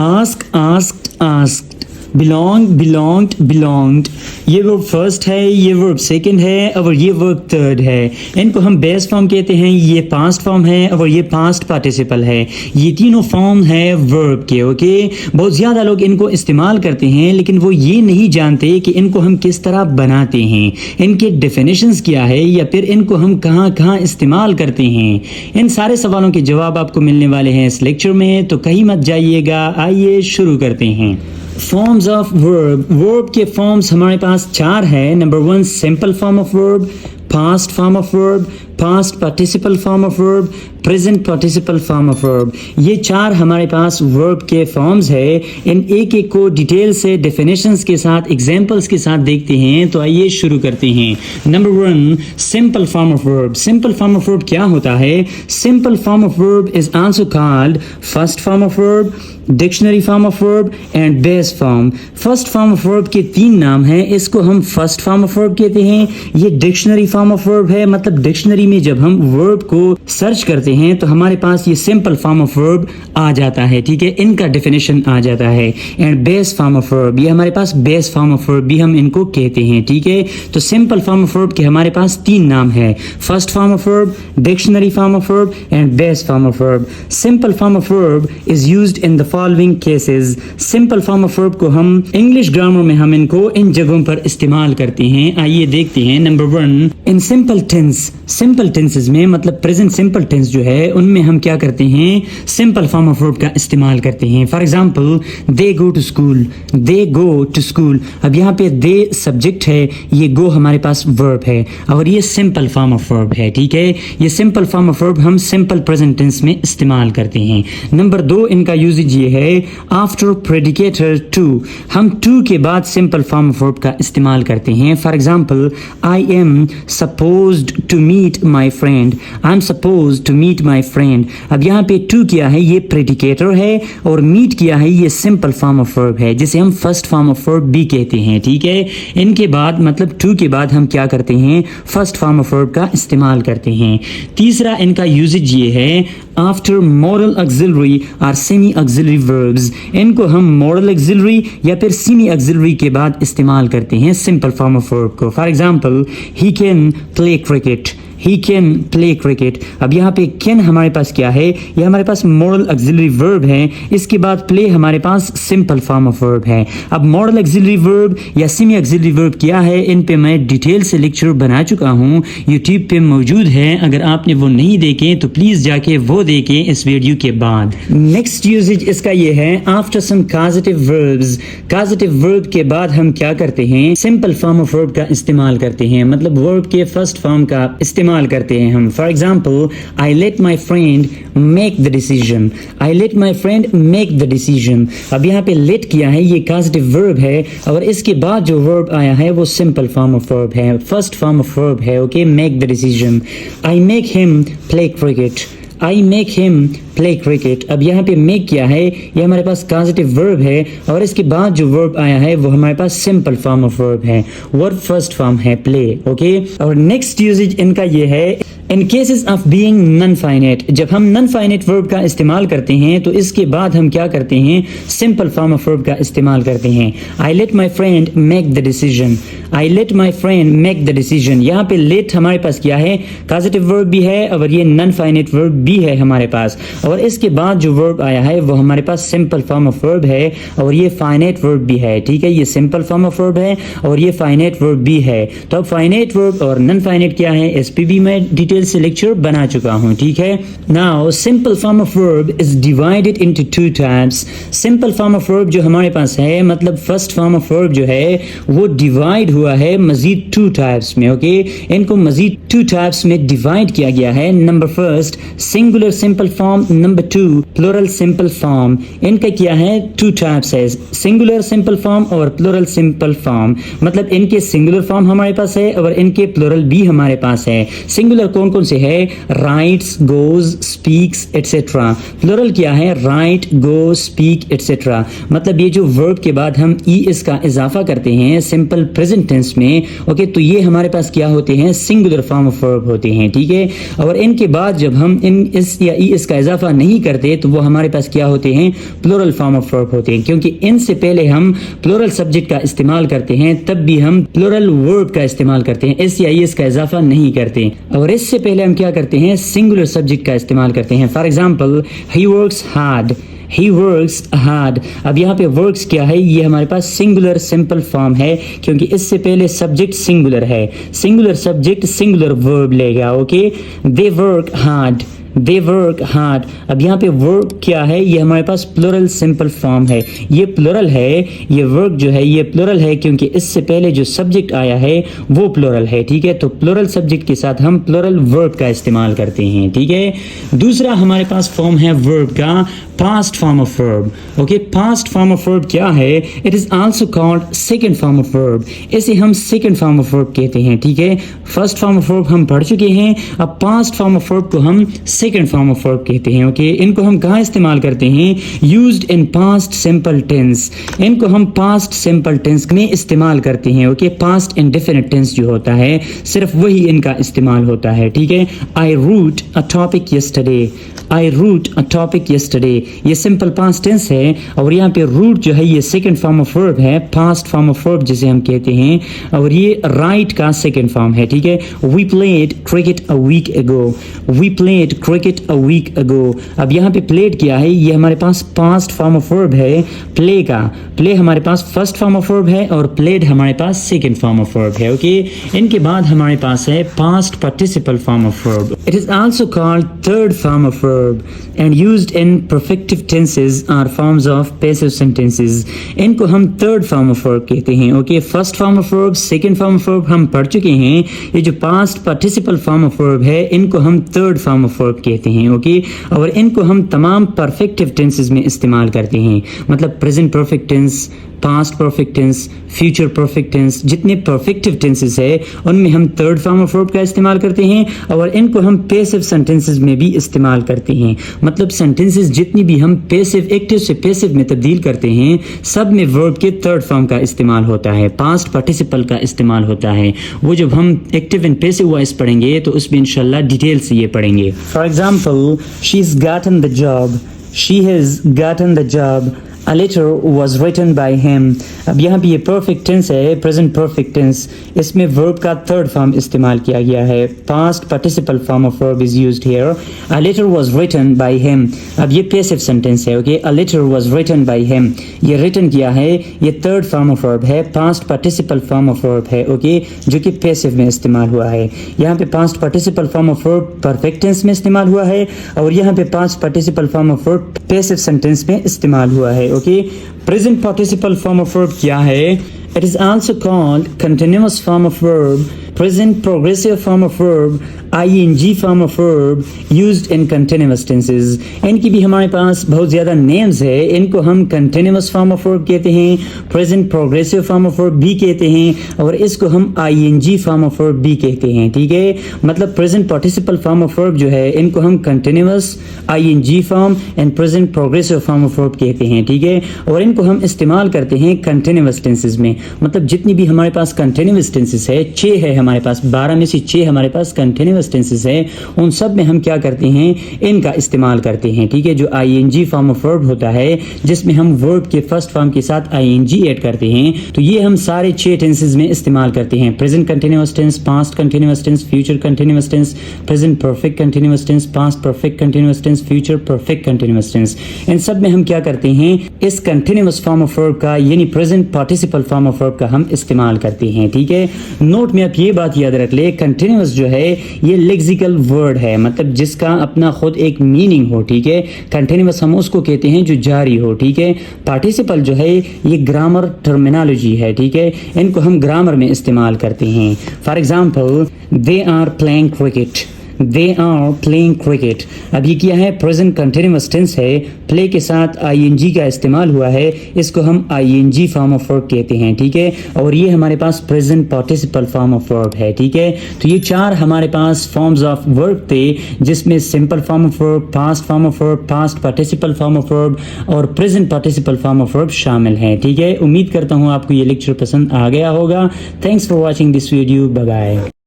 Ask, asked, asked, belong, belonged, belonged. ये verb first है, ये वर्ब सेकंड है और ये वर्ब थर्ड है। इनको हम बेस फॉर्म कहते हैं, ये पास्ट फॉर्म है और ये पास्ट पार्टिसिपल है। ये तीनों फॉर्म है वर्ब के। ओके, बहुत ज़्यादा लोग इनको इस्तेमाल करते हैं लेकिन वो ये नहीं जानते कि इनको हम किस तरह बनाते हैं, इनके डेफिनेशंस क्या है या फिर इनको हम कहाँ कहाँ इस्तेमाल करते हैं। इन सारे सवालों के जवाब आपको मिलने वाले हैं इस लेक्चर में, तो कहीं मत जाइएगा। आइए शुरू करते हैं। Forms of verb. वर्ब के फॉर्म्स हमारे पास 4 है। Number 1 simple form of verb, past form of verb, past participle form of verb, present participle form of verb. ये 4 हमारे पास वर्ब के फॉर्म्स है। इन एक एक को डिटेल से डेफिनेशंस के साथ, एग्जांपल्स के साथ देखते हैं। तो आइए शुरू करते हैं। Number 1 simple form of verb. Simple form of verb क्या होता है? Simple form of verb is also called first form of verb, dictionary form of verb and base form. First form of verb के 3 नाम हैं। इसको हम first form of verb कहते हैं। ये डिक्शनरी फॉर्म ऑफ वर्ब है, मतलब डिक्शनरी में जब हम वर्ब को सर्च करते हैं तो हमारे पास ये सिंपल फॉर्म ऑफ वर्ब आ जाता है। ठीक है, इनका डेफिनेशन आ जाता है। And base form of verb, ये हमारे पास बेस फॉर्म ऑफ वर्ब भी हम इनको कहते हैं। ठीक है, तो सिंपल फॉर्म ऑफ वर्ब के हमारे पास 3 नाम है, first form of verb, dictionary form of verb and base form of verb. Simple form of verb is used in the following cases. Simple form of verb को हम English grammar में हम इनको इन जगहों पर इस्तेमाल करते हैं। आइए देखते हैं। Number 1 in simple tense. Simple tenses में मतलब प्रेजेंट सिंपल टेंस जो है उनमें हम क्या करते हैं? सिंपल फॉर्म ऑफ वर्ब का इस्तेमाल करते हैं। For example they go to school, they go to school. अब यहाँ पे दे सब्जेक्ट है, ये गो हमारे पास वर्ब है और ये सिंपल फॉर्म ऑफ वर्ब है। ठीक है, ये सिंपल फॉर्म ऑफ वर्ब हम सिंपल प्रेजेंट टेंस में इस्तेमाल करते हैं। नंबर 2 इनका यूजेज ये है आफ्टर प्रेडिकेटर टू। हम टू के बाद सिंपल फॉर्म ऑफ वर्ब का इस्तेमाल करते हैं। For example I am supposed to meet my friend, I am supposed to meet my friend. अब यहाँ पे टू किया है, ये प्रेडिकेटर है और मीट किया है, ये सिंपल फॉर्म ऑफ वर्ब है जिसे हम फर्स्ट फॉर्म ऑफ वर्ब भी कहते हैं। ठीक है, इनके बाद मतलब टू के बाद हम क्या करते हैं? फर्स्ट फॉर्म ऑफ वर्ब का इस्तेमाल करते हैं। तीसरा इनका यूजेज ये है आफ्टर मॉडल ऑक्सिलरी और सेमी ऑक्सिलरी वर्ब्स। इनको हम मॉडल ऑक्सिलरी या फिर सेमी ऑक्सिलरी के बाद इस्तेमाल करते हैं सिंपल फॉर्म ऑफ वर्ब को। For example he can play cricket, he can play cricket. अब यहाँ पे कैन हमारे पास क्या है? ये हमारे पास मॉडल ऑक्सिलरी वर्ब है। इसके बाद प्ले हमारे पास सिंपल फॉर्म ऑफ वर्ब है। अब मॉडल ऑक्सिलरी वर्ब या सेमी ऑक्सिलरी वर्ब क्या है, इन पे मैं डिटेल से लेक्चर बना चुका हूँ, यूट्यूब पे मौजूद है। अगर आपने वो नहीं देखे तो प्लीज जाके वो देखें इस वीडियो के बाद। नेक्स्ट यूजेज इसका ये है after some causative verbs. Causative verb के बाद हम क्या करते हैं? सिंपल फॉर्म ऑफ वर्ब का इस्तेमाल करते हैं, मतलब वर्ब के फर्स्ट फॉर्म का इस्तेमाल करते हैं हम। For example I let my friend make the decision, I let my friend make the decision. अब यहाँ पे लेट किया है, ये कॉजेटिव वर्ब है और इसके बाद जो वर्ब आया है वो सिंपल फॉर्म ऑफ वर्ब है, फर्स्ट फॉर्म ऑफ वर्ब है। Okay, make the decision. I make him play cricket, I make him play cricket. अब यहाँ पे मेक किया है, ये हमारे पास कॉजेटिव वर्ब है और इसके बाद जो वर्ब आया है वो हमारे पास सिंपल फॉर्म ऑफ वर्ब है, वर्ब फर्स्ट फॉर्म है प्ले। ओके, और नेक्स्ट यूजेज इनका ये है in cases of being non finite. जब हम नॉन फाइनाइट वर्ब का इस्तेमाल करते हैं तो इसके बाद हम क्या करते हैं? सिंपल फॉर्म ऑफ वर्ब का इस्तेमाल करते हैं। I let my friend make the decision, I let my friend make the decision. यहाँ पे लेट हमारे पास क्या है? पॉजिटिव वर्ब भी है और ये नॉन फाइनाइट वर्ब भी है हमारे पास, और इसके बाद जो वर्ब आया है वो हमारे पास सिंपल फॉर्म ऑफ वर्ब है और ये फाइनाइट वर्ब भी है। ठीक है, ये सिंपल फॉर्म ऑफ वर्ब है और ये फाइनाइट वर्ब भी है। तो अब फाइनाइट वर्ब और नॉन फाइनाइट क्या है इस पे भी मैं डिटेल से लेक्चर बना चुका हूँ। ठीक है, now simple form of verb is divided into two types. Simple form of verb जो हमारे पास है, मतलब फर्स्ट फॉर्म ऑफ वर्ब जो है वो डिवाइड हुआ है मजीद टू टाइप्स में। ओके, इनको मजीद टू टाइप्स में डिवाइड किया गया है। Number first singular simple form, number two plural simple form. इनका क्या है? टू टाइप्स है, सिंगुलर सिंपल फॉर्म और प्लूरल सिंपल फॉर्म। मतलब इनके सिंगुलर फॉर्म हमारे पास है और इनके प्लूरल भी हमारे पास है। सिंगुलर कौन कौन कौन से है? Writes, goes, speaks etcetera. Plural क्या है? Write, go, speak etcetera. मतलब ये जो वर्ब के बाद हम ईएस का इजाफा करते हैं सिंपल प्रेजेंट टेंस में, ओके, तो ये हमारे पास क्या होते हैं? सिंगुलर फॉर्म ऑफ वर्ब होते हैं, ठीक है। और इनके बाद जब हम इन इस या ईएस का इजाफा नहीं करते तो वो हमारे पास क्या होते हैं? प्लूरल फॉर्म ऑफ वर्ब होते हैं, क्योंकि इनसे पहले हम प्लूरल सब्जेक्ट का इस्तेमाल करते हैं तब भी हम प्लूरल वर्ब का इस्तेमाल करते हैं, एस या ईएस का इजाफा नहीं करते। और इससे पहले हम क्या करते हैं? सिंगुलर सब्जेक्ट का इस्तेमाल करते हैं। For example, he works hard, he works hard. अब यहाँ पे वर्क्स क्या है? ये हमारे पास सिंगुलर सिंपल फॉर्म है, क्योंकि इससे पहले सब्जेक्ट सिंगुलर है। सिंगुलर सब्जेक्ट सिंगुलर वर्ब लेगा, okay. They work hard, they work hard. अब यहाँ पे वर्ब क्या है? ये हमारे पास प्लूरल सिंपल फॉर्म है, ये प्लूरल है। ये वर्ब जो है ये प्लूरल है, क्योंकि इससे पहले जो सब्जेक्ट आया है वो प्लूरल है, ठीक है। तो प्लूरल सब्जेक्ट के साथ हम प्लूरल वर्ब का इस्तेमाल करते हैं, ठीक है। दूसरा हमारे पास फॉर्म है वर्ब का past form of verb, okay. Past form of verb क्या है? It is also called second form of verb. इसे हम सेकंड फॉर्म ऑफ वर्ब कहते हैं, ठीक है। फर्स्ट फॉर्म ऑफ वर्ब हम पढ़ चुके हैं, अब पास्ट फॉर्म ऑफ वर्ब को हम सेकंड फॉर्म ऑफ वर्ब कहते हैं, ओके। इनको हम कहाँ इस्तेमाल करते हैं? Used in past simple tense. इनको हम पास्ट सिंपल टेंस में इस्तेमाल करते हैं, ओके। पास्ट इंडेफिनिट टेंस जो होता है सिर्फ वही इनका इस्तेमाल होता है, ठीक है। I wrote a topic yesterday, I wrote a topic yesterday, ये सिंपल पास्ट टेंस है। और यहाँ पे रूट जो है ये सेकंड फॉर्म ऑफ वर्ब है, पास्ट फॉर्म ऑफ वर्ब जिसे हम कहते हैं, और ये राइट का सेकंड फॉर्म है, ठीक है। We played cricket a week ago, we played cricket a week ago. अब यहाँ पे प्लेड क्या है? ये हमारे पास पास्ट फॉर्म ऑफ वर्ब है प्ले का। प्ले हमारे पास फर्स्ट फॉर्म ऑफ वर्ब है और प्लेड हमारे पास सेकंड फॉर्म ऑफ वर्ब है, ओके। इनके बाद हमारे पास है past participle form of verb. It is also called third form of verb and used in perfective tenses are forms of passive sentences. इनको हम थर्ड फॉर्म ऑफ वर्ब कहते हैं, okay. First form of verb, second form of verb हम पढ़ चुके हैं। ये जो past participle form of verb है इनको हम थर्ड फॉर्म ऑफ वर्ब कहते हैं, ओके। और इनको हम तमाम परफेक्टिव टेंसेस में इस्तेमाल करते हैं, मतलब present perfect tense, past perfect tense, future perfect tense, जितने परफेक्टिव टेंसेस है उनमें हम थर्ड फॉर्म ऑफ वर्ब का इस्तेमाल करते हैं। और इनको हम पैसिव सेंटेंसेस में भी इस्तेमाल करते हैं, मतलब सेंटेंसेस जितनी भी हम पैसिव एक्टिव से पैसिव में तब्दील करते हैं सब में वर्ब के थर्ड फॉर्म का इस्तेमाल होता है, पास्ट पार्टिसिपल का इस्तेमाल होता है। वो जब हम एक्टिव एंड पैसिव वॉइस पढ़ेंगे तो उसमें इंशाल्लाह डिटेल से ये पढ़ेंगे। For example, she is gotten the job, she has gotten the job. A letter was written by him. अब यहाँ पे ये परफेक्ट टेंस है, प्रेजेंट परफेक्ट टेंस। इसमें वर्ब का थर्ड फॉर्म इस्तेमाल किया गया है, past participle form of verb is used here. A letter was written by him. अब ये पैसिव सेंटेंस है, okay. A letter was written by him, ये रिटन किया है, ये थर्ड फॉर्म ऑफ वर्ब है, past participle form of verb है, okay, जो कि पैसिव में इस्तेमाल हुआ है। यहाँ पे past participle form of verb perfect tense में इस्तेमाल हुआ है और यहाँ पे past participle form of verb passive sentence में इस्तेमाल हुआ है, okay. Present participle form of verb क्या है? It is also called continuous form of verb, present progressive form of verb, ing form of verb used in continuous tenses. इनकी भी हमारे पास बहुत ज़्यादा नेम्स है। इनको हम continuous form of verb कहते हैं, present progressive form of verb भी कहते हैं और इसको हम ing form of verb भी कहते हैं, ठीक है। मतलब present participle form of verb जो है इनको हम continuous, ing form and present progressive form of verb कहते हैं, ठीक है। और इनको हम इस्तेमाल करते हैं continuous tenses में, मतलब जितनी भी हमारे पास कंटिन्यूअस टेंसेस है, 6 है हमारे पास, 12 में से 6 हमारे पास कंटिन्यूअस टेंसेस है, उन सब में हम क्या करते हैं? इनका इस्तेमाल करते हैं, ठीक है। जो आईएनजी फॉर्म ऑफ वर्ब होता है जिसमें हम वर्ब के फर्स्ट फॉर्म के साथ आईएनजी ऐड करते हैं, तो ये हम सारे 6 टेंसेस में इस्तेमाल करते हैं। Present continuous tense, past continuous tense, future continuous tense, present perfect continuous tense, past perfect continuous tense, future perfect continuous tense. इन सब में हम क्या करते हैं? इस कंटिन्यूअस फॉर्म ऑफ वर्ब का यानी present participle form of verb का हम इस्तेमाल करते हैं, ठीक है। नोट में आप ये बात याद रख ले, कंटिन्यूअस जो है ये लेक्सिकल वर्ड है, मतलब जिसका अपना खुद एक मीनिंग हो, ठीक है। कंटिन्यूअस हम उसको कहते हैं जो जारी हो, ठीक है। पार्टिसिपल जो है ये ग्रामर टर्मिनोलॉजी है, ठीक है। इनको हम ग्रामर में इस्तेमाल करते हैं। For example, they are playing cricket, they are playing cricket. अब ये क्या है, प्रेजेंट कंटिन्यूअस टेंस है, प्ले के साथ आईएनजी का इस्तेमाल हुआ है, इसको हम आईएनजी फॉर्म ऑफ वर्ब कहते हैं, ठीक है। और ये हमारे पास present participle form of verb है, ठीक है। तो ये चार हमारे पास फॉर्म्स ऑफ वर्ब थे, जिसमें simple form of verb, past form of verb, past participle form of verb और present participle form of verb शामिल हैं, ठीक है। उम्मीद करता हूँ आपको ये लेक्चर पसंद आ गया होगा। Thanks for watching this video, bye bye.